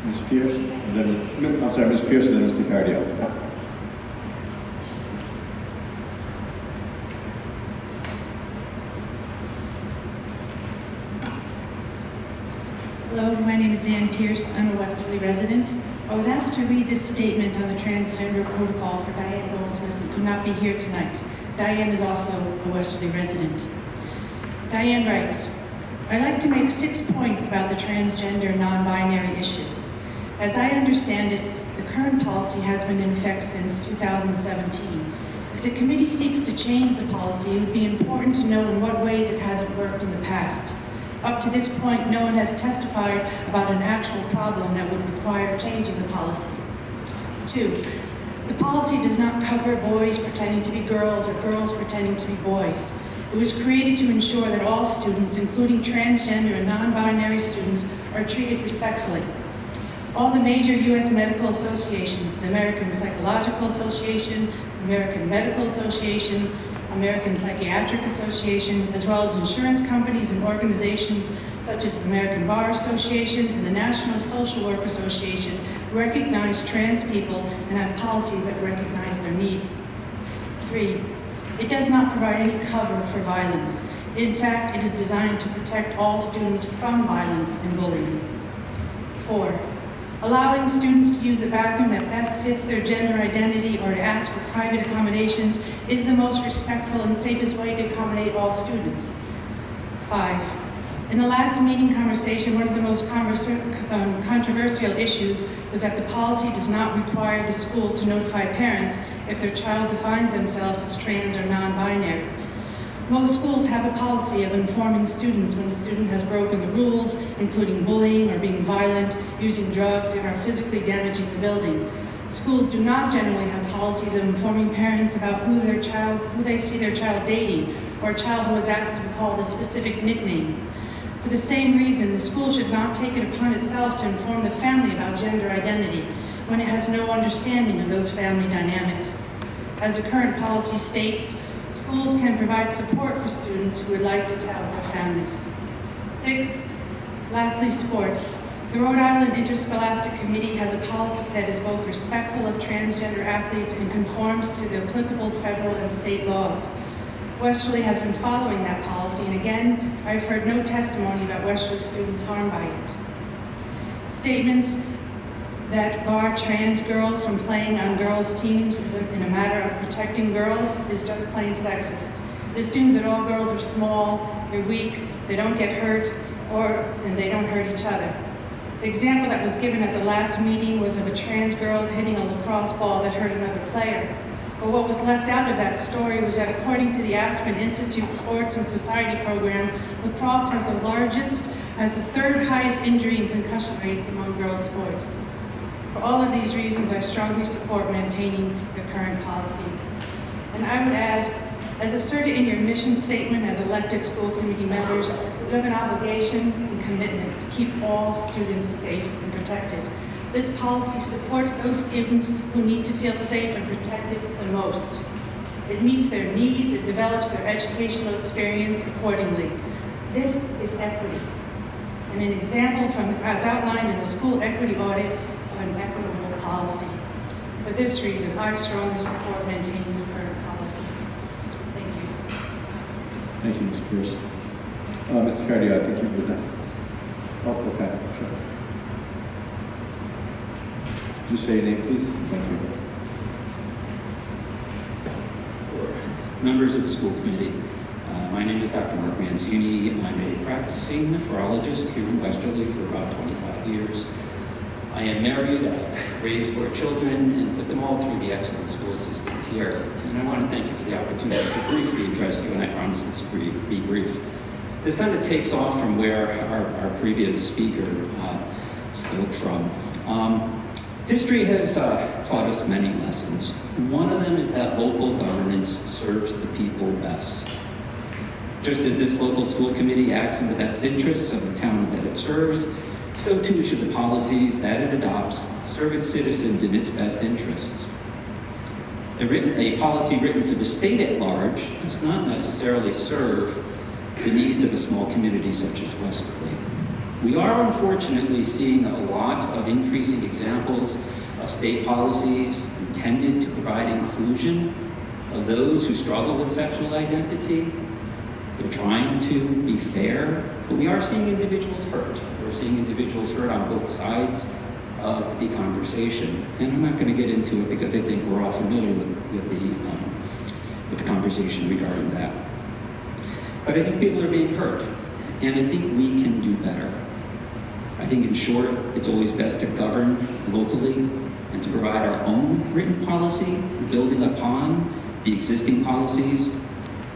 Ms. Pierce, and then Ms. Pierce, and then Mr. Cardio. Hello, my name is Ann Pierce. I'm a Westerly resident. I was asked to read this statement on the transgender protocol for Diane Goldsmith, who could not be here tonight. Diane is also a Westerly resident. Diane writes, I'd like to make 6 points about the transgender non-binary issue. As I understand it, the current policy has been in effect since 2017. If the committee seeks to change the policy, it would be important to know in what ways it hasn't worked in the past. Up to this point, no one has testified about an actual problem that would require changing the policy. 2, the policy does not cover boys pretending to be girls or girls pretending to be boys. It was created to ensure that all students, including transgender and non-binary students, are treated respectfully. All the major U.S. medical associations, the American Psychological Association, American Medical Association, American Psychiatric Association, as well as insurance companies and organizations such as the American Bar Association and the National Social Work Association, recognize trans people and have policies that recognize their needs. 3, it does not provide any cover for violence. In fact, it is designed to protect all students from violence and bullying. 4, allowing students to use a bathroom that best fits their gender identity or to ask for private accommodations is the most respectful and safest way to accommodate all students. 5, in the last meeting conversation, one of the most controversial issues was that the policy does not require the school to notify parents if their child defines themselves as trans or non-binary. Most schools have a policy of informing students when a student has broken the rules, including bullying or being violent, using drugs, and are physically damaging the building. Schools do not generally have policies of informing parents about who they see their child dating, or a child who is asked to be called a specific nickname. For the same reason, the school should not take it upon itself to inform the family about gender identity when it has no understanding of those family dynamics. As the current policy states, schools can provide support for students who would like to tell their families. 6, lastly, sports. The Rhode Island Interscholastic Committee has a policy that is both respectful of transgender athletes and conforms to the applicable federal and state laws. Westerly has been following that policy, and again, I've heard no testimony about Westerly students harmed by it. Statements that bar trans girls from playing on girls' teams in a matter of protecting girls is just plain sexist. It assumes that all girls are small, they're weak, they don't get hurt, and they don't hurt each other. The example that was given at the last meeting was of a trans girl hitting a lacrosse ball that hurt another player. But what was left out of that story was that according to the Aspen Institute Sports and Society program, lacrosse has the third highest injury and concussion rates among girls' sports. For all of these reasons, I strongly support maintaining the current policy. And I would add, as asserted in your mission statement as elected school committee members, you have an obligation and commitment to keep all students safe and protected. This policy supports those students who need to feel safe and protected the most. It meets their needs, it develops their educational experience accordingly. This is equity, and an example as outlined in the school equity audit of an equitable policy. For this reason, I strongly support maintaining the current policy. Thank you. Thank you, Ms. Pierce. Mr. Cardio, I think you were next. Oh, okay, sure. Could you say your name, please? Thank you. Members of the school committee, my name is Dr. Mark Mancini. I'm a practicing nephrologist here in Westerly for about 25 years. I am married, I've raised 4 children and put them all through the excellent school system here. And I want to thank you for the opportunity to briefly address you, and I promise this will be brief. This kind of takes off from where our previous speaker spoke from. History has taught us many lessons. One of them is that local governance serves the people best. Just as this local school committee acts in the best interests of the town that it serves, so too should the policies that it adopts serve its citizens in its best interests. A policy written for the state at large does not necessarily serve the needs of a small community such as Westerly. We are unfortunately seeing a lot of increasing examples of state policies intended to provide inclusion of those who struggle with sexual identity. They're trying to be fair, but we are seeing individuals hurt. We're seeing individuals hurt on both sides of the conversation. And I'm not going to get into it because I think we're all familiar with the conversation regarding that. But I think people are being hurt, and I think we can do better. I think in short, it's always best to govern locally and to provide our own written policy, building upon the existing policies,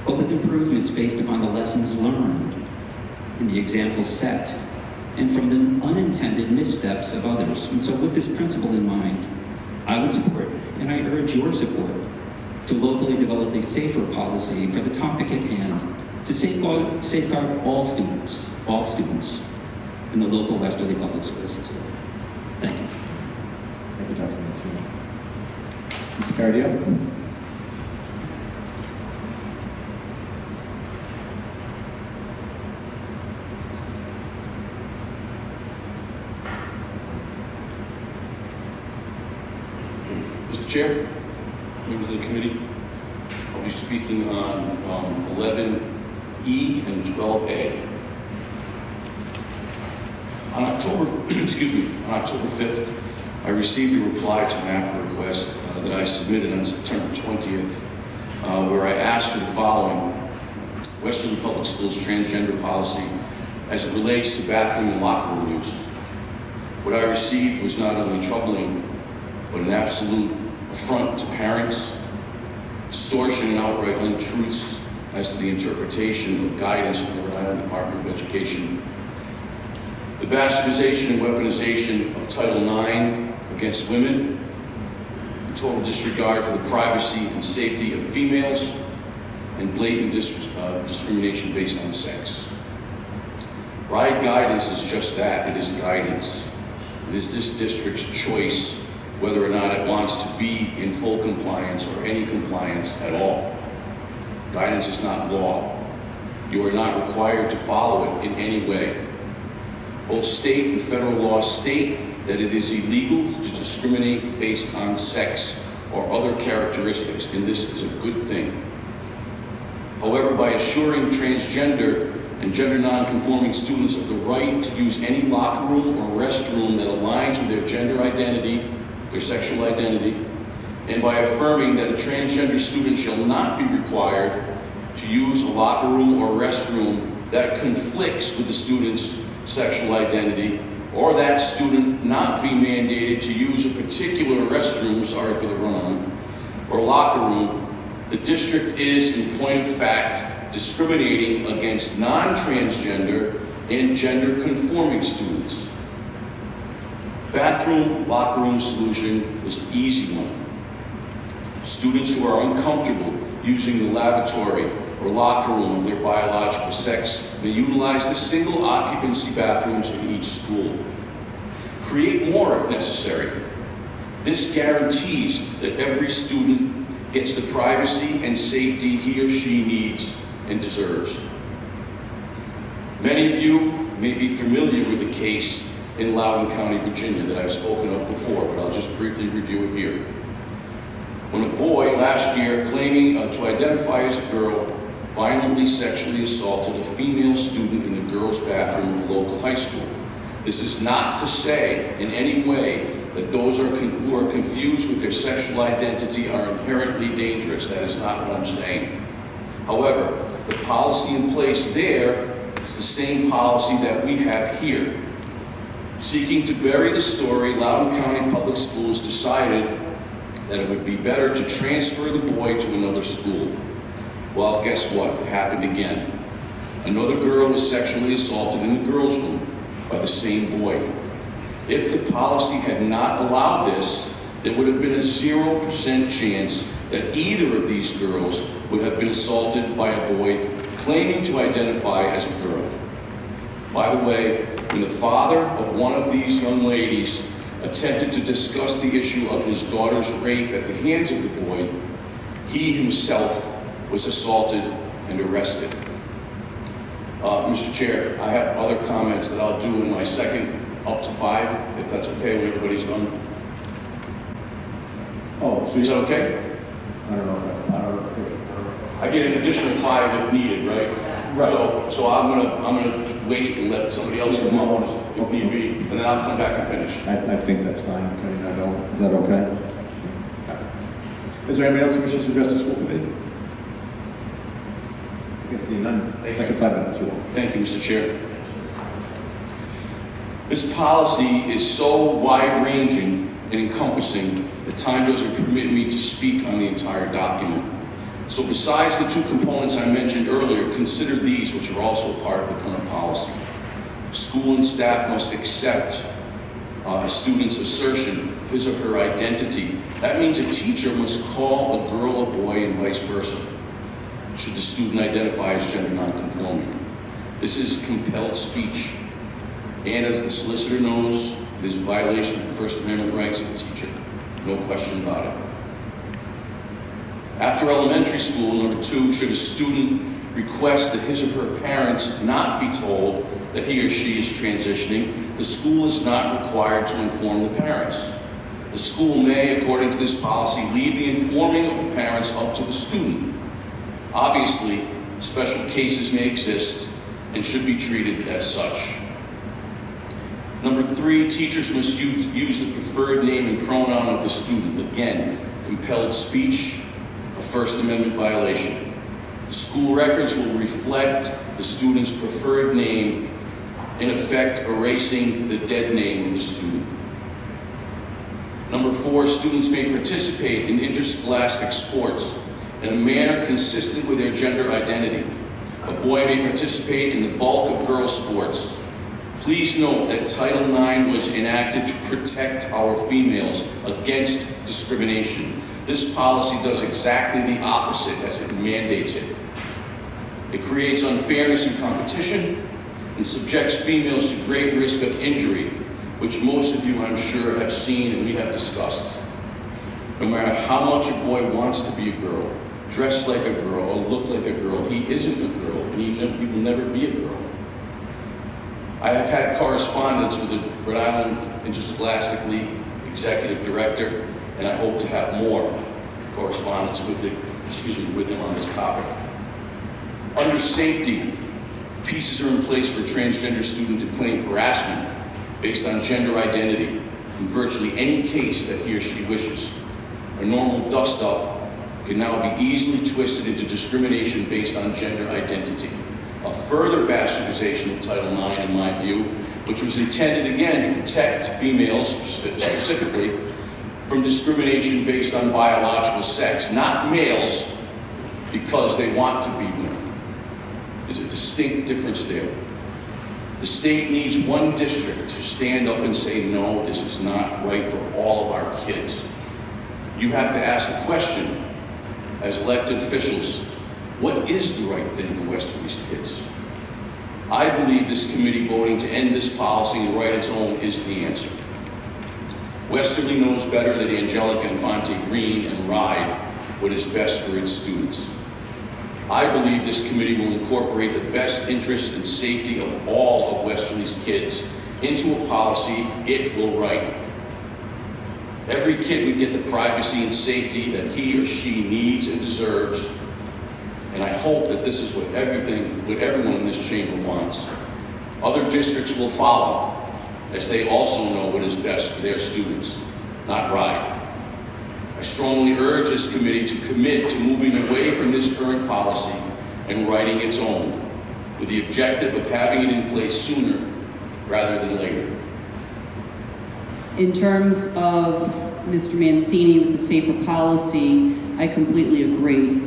but with improvements based upon the lessons learned and the examples set, and from the unintended missteps of others. And so with this principle in mind, I would support, and I urge your support, to locally develop a safer policy for the topic at hand to safeguard all students in the local Westerly Public School system. Thank you. Thank you, Dr. Mancini. Mr. Cardio? Mr. Chair, members of the committee, I'll be speaking on 11E and 12A. On October 5th, I received a reply to an APA request that I submitted on September 20th, where I asked for the following: Westerly Public Schools transgender policy as it relates to bathroom and locker room use. What I received was not only troubling, but an absolute affront to parents, distortion and outright untruths as to the interpretation of guidance from the Rhode Island Department of Education, the bastardization and weaponization of Title IX against women, the total disregard for the privacy and safety of females, and blatant discrimination based on sex. RIDE guidance is just that, it is guidance. It is this district's choice whether or not it wants to be in full compliance or any compliance at all. Guidance is not law. You are not required to follow it in any way. Both state and federal laws state that it is illegal to discriminate based on sex or other characteristics, and this is a good thing. However, by assuring transgender and gender non-conforming students of the right to use any locker room or restroom that aligns with their gender identity, their sexual identity, and by affirming that a transgender student shall not be required to use a locker room or restroom that conflicts with the student's sexual identity, or that student not be mandated to use a particular restroom, sorry for the run-on, or locker room, the district is, in point of fact, discriminating against non-transgender and gender-conforming students. Bathroom, locker room solution is an easy one. Students who are uncomfortable using the lavatory or locker room of their biological sex may utilize the single occupancy bathrooms in each school. Create more if necessary. This guarantees that every student gets the privacy and safety he or she needs and deserves. Many of you may be familiar with the case in Loudoun County, Virginia that I've spoken of before, but I'll just briefly review it here. When a boy last year claiming to identify as a girl violently sexually assaulted a female student in the girls' bathroom of the local high school. This is not to say in any way that those who are confused with their sexual identity are inherently dangerous. That is not what I'm saying. However, the policy in place there is the same policy that we have here. Seeking to bury the story, Loudoun County Public Schools decided that it would be better to transfer the boy to another school. Well, guess what? It happened again. Another girl was sexually assaulted in the girls' room by the same boy. If the policy had not allowed this, there would have been a 0% chance that either of these girls would have been assaulted by a boy claiming to identify as a girl. By the way, when the father of one of these young ladies attempted to discuss the issue of his daughter's rape at the hands of the boy, he himself was assaulted and arrested. Mr. Chair, I have other comments that I'll do in my second up to 5, if that's okay when everybody's done. Oh, so Is you, that okay? I don't know if I get an additional 5 if needed, right? Right. So I'm gonna wait and let somebody else come up if need be, and then I'll come back and finish. I think that's fine, Attorney Narvell. Is that okay? Is there anybody else who wishes to address the school committee? I can see none. Second 5 minutes, you want. Thank you, Mr. Chair. This policy is so wide-ranging and encompassing that time doesn't permit me to speak on the entire document. So besides the 2 components I mentioned earlier, consider these, which are also part of the current policy. School and staff must accept a student's assertion of his or her identity. That means a teacher must call a girl a boy and vice versa, should the student identify as gender nonconforming. This is compelled speech. And as the solicitor knows, it is a violation of the First Amendment rights of the teacher. No question about it. After elementary school, number 2, should a student request that his or her parents not be told that he or she is transitioning, the school is not required to inform the parents. The school may, according to this policy, leave the informing of the parents up to the student. Obviously, special cases may exist and should be treated as such. Number 3, teachers must use the preferred name and pronoun of the student. Again, compelled speech, a First Amendment violation. The school records will reflect the student's preferred name, in effect erasing the dead name of the student. Number 4, students may participate in interscholastic sports in a manner consistent with their gender identity. A boy may participate in the bulk of girls' sports. Please note that Title IX was enacted to protect our females against discrimination. This policy does exactly the opposite as it mandates it. It creates unfairness in competition and subjects females to great risk of injury, which most of you, I'm sure, have seen and we have discussed. No matter how much a boy wants to be a girl, dress like a girl, or look like a girl, he isn't a girl, and he will never be a girl. I have had correspondence with the Rhode Island Interscholastic League Executive Director, and I hope to have more correspondence with him on this topic. Under safety, pieces are in place for a transgender student to claim harassment based on gender identity in virtually any case that he or she wishes. A normal dust-up can now be easily twisted into discrimination based on gender identity. A further bastardization of Title IX, in my view, which was intended again to protect females specifically from discrimination based on biological sex, not males because they want to be women. There's a distinct difference there. The state needs one district to stand up and say, no, this is not right for all of our kids. You have to ask the question, as elected officials, what is the right thing for Westerly's kids? I believe this committee voting to end this policy and write its own is the answer. Westerly knows better than Angelica and Fonte Green and Ride what is best for its students. I believe this committee will incorporate the best interest and safety of all of Westerly's kids into a policy it will write. Every kid would get the privacy and safety that he or she needs and deserves, and I hope that this is what everyone in this chamber wants. Other districts will follow, as they also know what is best for their students, not Ride. I strongly urge this committee to commit to moving away from this current policy and writing its own, with the objective of having it in place sooner rather than later. In terms of Mr. Mancini with the safer policy, I completely agree.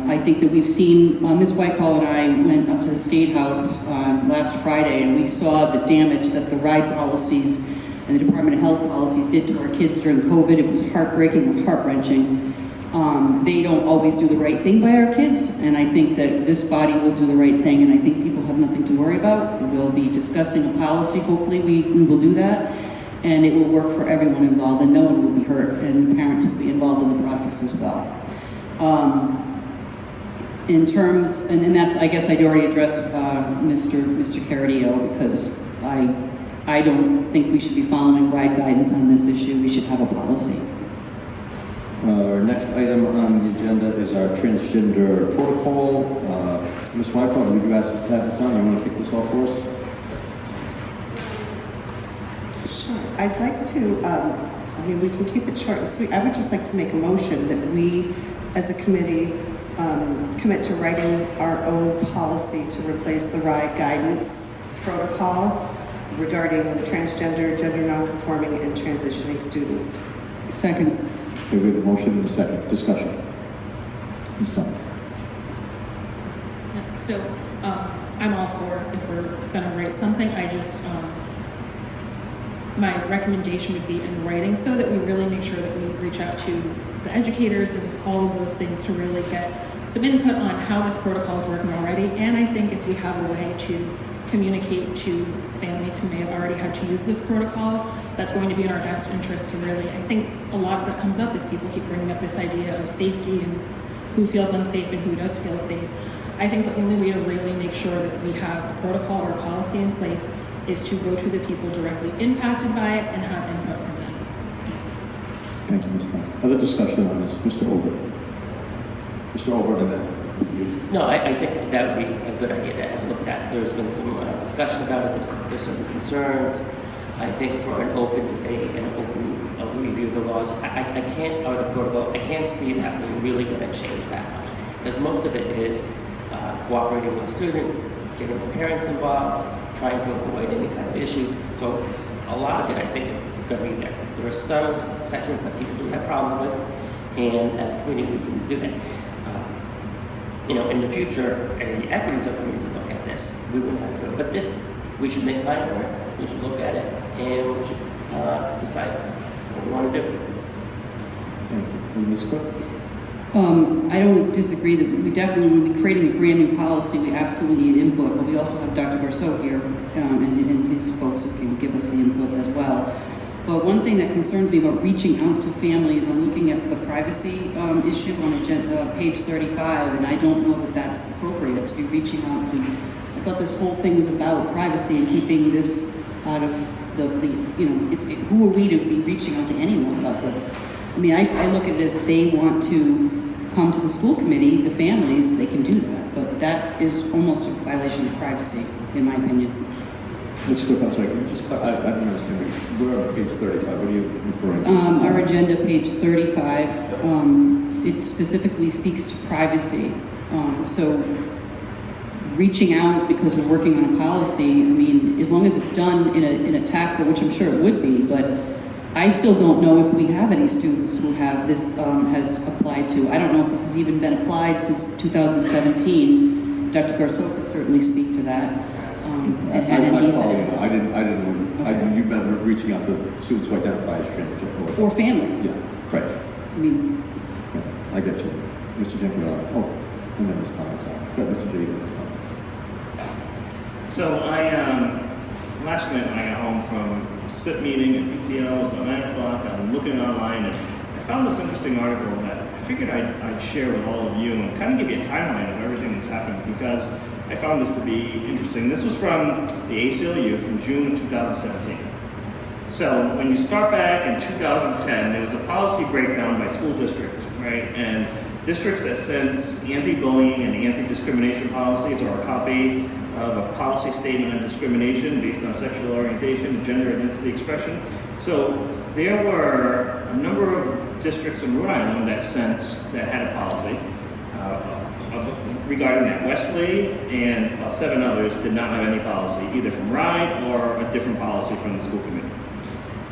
I think that we've seen, Ms. Whitecall and I went up to the State House last Friday, and we saw the damage that the RIDE policies and the Department of Health policies did to our kids during COVID. It was heartbreaking and heart-wrenching. They don't always do the right thing by our kids, and I think that this body will do the right thing, and I think people have nothing to worry about. We'll be discussing a policy. Hopefully we will do that, and it will work for everyone involved, and no one will be hurt, and parents will be involved in the process as well. In terms, and that's, I guess I'd already addressed Mr. Caradillo, because I don't think we should be following RIDE guidance on this issue. We should have a policy. Our next item on the agenda is our transgender protocol. Ms. Wyckoff, would you ask us to have this on? You want to kick this off for us? Sure. I'd like to, we can keep it short and sweet. I would just like to make a motion that we, as a committee, commit to writing our own policy to replace the RIDE guidance protocol regarding transgender, gender nonconforming, and transitioning students. Second. Okay, we have a motion and a second. Discussion. Ms. Thomas. So I'm all for if we're gonna write something. I just my recommendation would be in writing so that we really make sure that we reach out to the educators and all of those things to really get some input on how this protocol is working already. And I think if we have a way to communicate to families who may have already had to use this protocol, that's going to be in our best interest to really, I think a lot that comes up is people keep bringing up this idea of safety and who feels unsafe and who does feel safe. I think the only way to really make sure that we have a protocol or a policy in place is to go to the people directly impacted by it and have input from them. Thank you, Ms. Thomas. Other discussion on this? Mr. Obert. Mr. Obert, and then you. No, I think that would be a good idea to have looked at. There's been some discussion about it. There's some concerns. I think for an open debate and an open review of the laws, I can't, or the protocol, I can't see that we're really going to change that much. Because most of it is cooperating with the student, getting the parents involved, trying to avoid any kind of issues. So a lot of it, I think, is going to be there. There are some sections that people do have problems with, and as a community, we can do that. In the future, an equity subcommittee could look at this. We wouldn't have to do it. But this, we should make time for it. We should look at it, and we should decide what we want to do. Thank you. Ms. Cook? I don't disagree that we definitely, when we're creating a brand new policy, we absolutely need input, but we also have Dr. Garceau here and his folks who can give us the input as well. But one thing that concerns me about reaching out to families, I'm looking at the privacy issue on page 35, and I don't know that that's appropriate to be reaching out to. I thought this whole thing was about privacy and keeping this out of who are we to be reaching out to anyone about this? I mean, I look at it as if they want to come to the school committee, the families, they can do that. But that is almost a violation of privacy, in my opinion. Ms. Cook, I'm sorry, can you just, I don't understand. We're on page 35. What are you referring to? Our agenda, page 35, it specifically speaks to privacy. So reaching out because we're working on a policy, I mean, as long as it's done in a tactful, which I'm sure it would be, but I still don't know if we have any students who have this has applied to. I don't know if this has even been applied since 2017. Dr. Garceau could certainly speak to that. I follow you now. I didn't. You meant reaching out to students who identify as transgender or families. Yeah, right. I mean, yeah, I get you, Mr. Jenkins. And then Ms. Thomas. Go ahead, Mr. J. and Ms. Thomas. So last night when I got home from SIP meeting at PTO, it was about 9 o'clock. I'm looking online and I found this interesting article that I figured I'd share with all of you and kind of give you a timeline of everything that's happened because I found this to be interesting. This was from the ACLU from June of 2017. So when you start back in 2010, there was a policy breakdown by school districts, right? And districts that sent anti-bullying and anti-discrimination policies or a copy of a policy statement on discrimination based on sexual orientation and gender identity expression. So there were a number of districts in Rhode Island that had a policy regarding that. Westerly and 7 others did not have any policy, either from RIDE or a different policy from the school committee.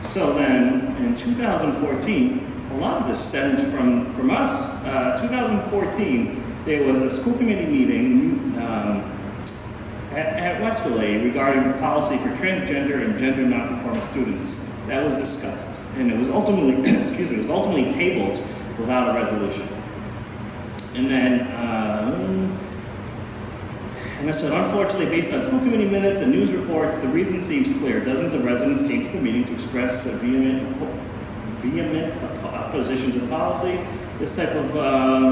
So then in 2014, a lot of this stemmed from us. 2014, there was a school committee meeting at Westerly regarding the policy for transgender and gender nonconforming students. That was discussed, and it was ultimately, it was ultimately tabled without a resolution. And then, and I said, unfortunately, based on school committee minutes and news reports, the reason seems clear. Dozens of residents came to the meeting to express a vehement vehement opposition to the policy. This type of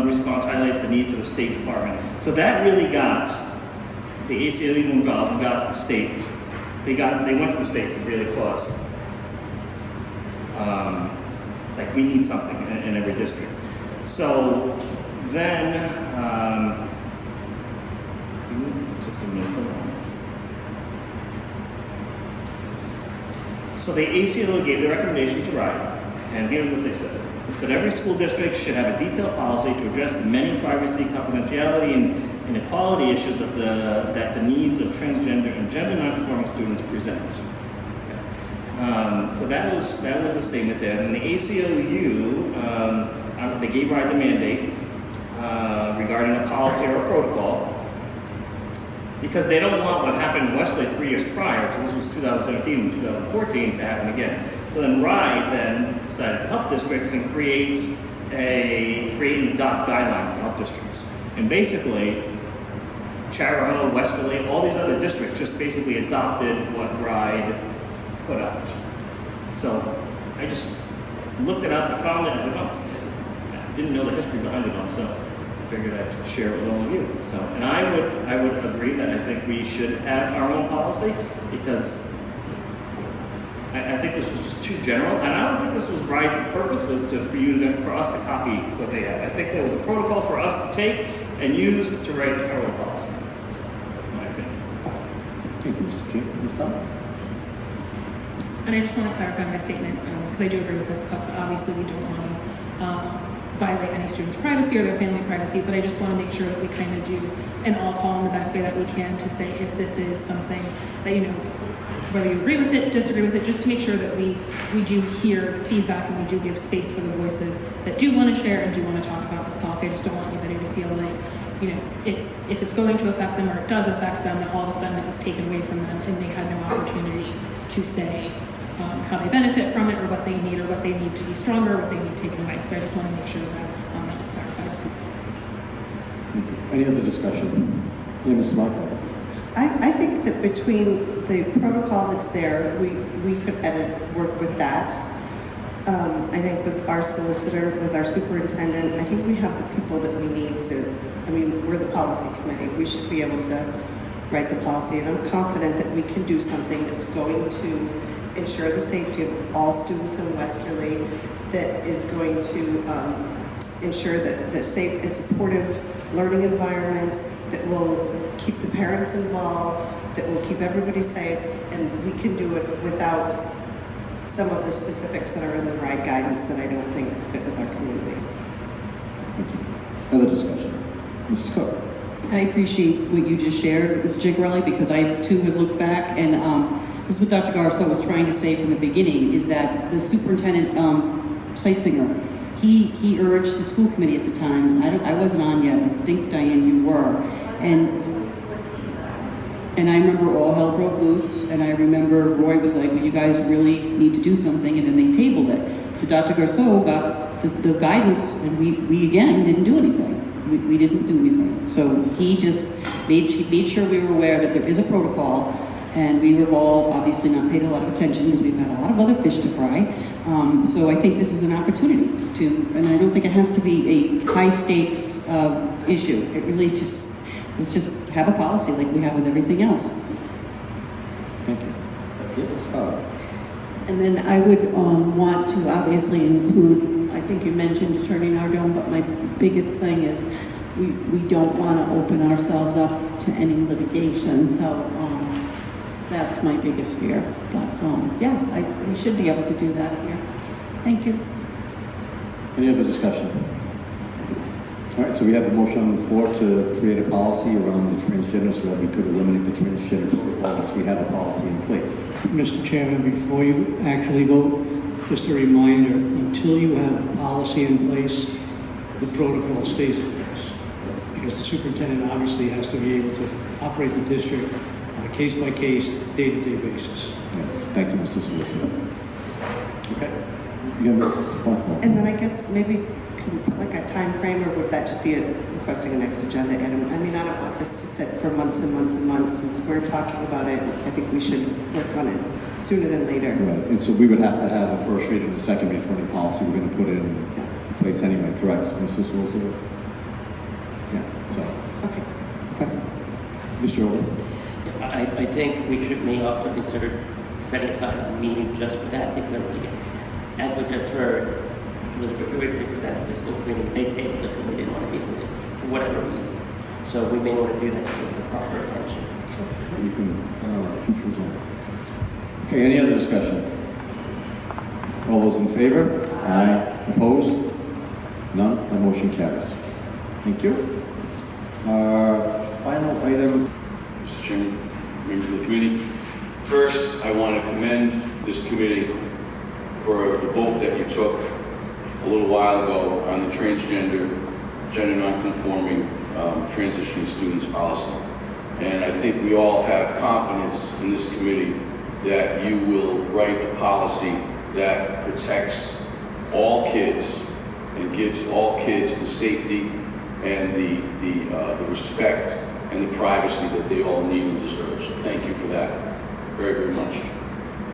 response highlights the need for the State Department. So that really got the ACLU involved and got the state. They went to the state to really cause, like we need something in every district. So then, took some minutes on that. So the ACLU gave the recommendation to RIDE, and here's what they said. They said every school district should have a detailed policy to address the many privacy, confidentiality, and inequality issues that the needs of transgender and gender nonconforming students present. So that was a statement there. And the ACLU, they gave RIDE the mandate regarding a policy or a protocol, because they don't want what happened in Westerly 3 years prior, because this was 2017 and 2014, to happen again. So then RIDE then decided to help districts and create and adopt guidelines to help districts. And basically, Charahoe, Westerly, all these other districts just basically adopted what RIDE put out. So I just looked it up, I found it, and I said, oh, I didn't know the history behind it all, so I figured I'd share it with all of you. So, and I would agree that I think we should have our own policy, because I think this was just too general, and I don't think this was RIDE's purpose was for us to copy what they had. I think there was a protocol for us to take and use to write our own policy. That's my opinion. Thank you, Mr. Chair. Ms. Thumb? And I just want to clarify my statement, because I do agree with Ms. Cook, that obviously we don't want to violate any student's privacy or their family privacy, but I just want to make sure that we kind of do an all call in the best way that we can to say if this is something that, whether you agree with it, disagree with it, just to make sure that we do hear feedback and we do give space for the voices that do want to share and do want to talk about this policy. I just don't want anybody to feel like, if it's going to affect them or it does affect them, that all of a sudden it was taken away from them and they had no opportunity to say how they benefit from it or what they need to be stronger, or what they need taken away. So I just want to make sure that that was clarified. Thank you. Any other discussion? Yeah, Ms. Michael? I think that between the protocol that's there, we could work with that. I think with our solicitor, with our superintendent, I think we have the people that we need to, we're the policy committee. We should be able to write the policy, and I'm confident that we can do something that's going to ensure the safety of all students in Westerly, that is going to ensure that the safe and supportive learning environment, that will keep the parents involved, that will keep everybody safe, and we can do it without some of the specifics that are in the RIDE guidance that I don't think fit with our community. Thank you. Other discussion? Mrs. Cook? I appreciate what you just shared, Ms. Jigarelli, because I too had looked back, and this is what Dr. Garceau was trying to say from the beginning, is that the superintendent, Seitsinger, he urged the school committee at the time, I wasn't on yet, I think Diane you were, and I remember all hell broke loose, and I remember Roy was like, well, you guys really need to do something, and then they tabled it. So Dr. Garceau got the guidance, and we again didn't do anything. We didn't do anything. So he just made sure we were aware that there is a protocol, and we were all obviously not paid a lot of attention because we've got a lot of other fish to fry. So I think this is an opportunity and I don't think it has to be a high stakes issue. It really let's just have a policy like we have with everything else. Thank you. Ms. Power? And then I would want to obviously include, I think you mentioned Attorney Nardone, but my biggest thing is we don't want to open ourselves up to any litigation. So that's my biggest fear. But we should be able to do that here. Thank you. Any other discussion? All right, so we have a motion on the floor to create a policy around the transgender so that we could eliminate the transgender protocol once we have a policy in place. Mr. Chairman, before you actually vote, just a reminder, until you have a policy in place, the protocol stays in place. Because the superintendent obviously has to be able to operate the district on a case-by-case, day-to-day basis. Yes, thank you, Mr. Solicitor. Okay. You have Ms. Michael? And then I guess maybe can we put like a time frame, or would that just be the requesting a next agenda item. I mean, I don't want this to sit for months and months and months. Since we're talking about it, I think we should work on it sooner than later. Right, and so we would have to have a first read and a second read for any policy we're gonna put in place anyway, correct, Mr. Solicitor? Yeah, so, Okay. okay. Mr. Over? I think we may also consider setting aside a meeting just for that, because again, as we just heard, it was originally presented to the school committee, they tabled it because they didn't want to deal with it for whatever reason. So we may want to do that to give the proper attention. You can, future agenda. Okay, any other discussion? All those in favor? Aye. Opposed? None? The motion carries. Thank you. Final item. Mr. Chairman, members of the committee. First, I want to commend this committee for the vote that you took a little while ago on the transgender, gender nonconforming, transitioning students policy. And I think we all have confidence in this committee that you will write a policy that protects all kids and gives all kids the safety and the respect and the privacy that they all need and deserve. So thank you for that very, very much.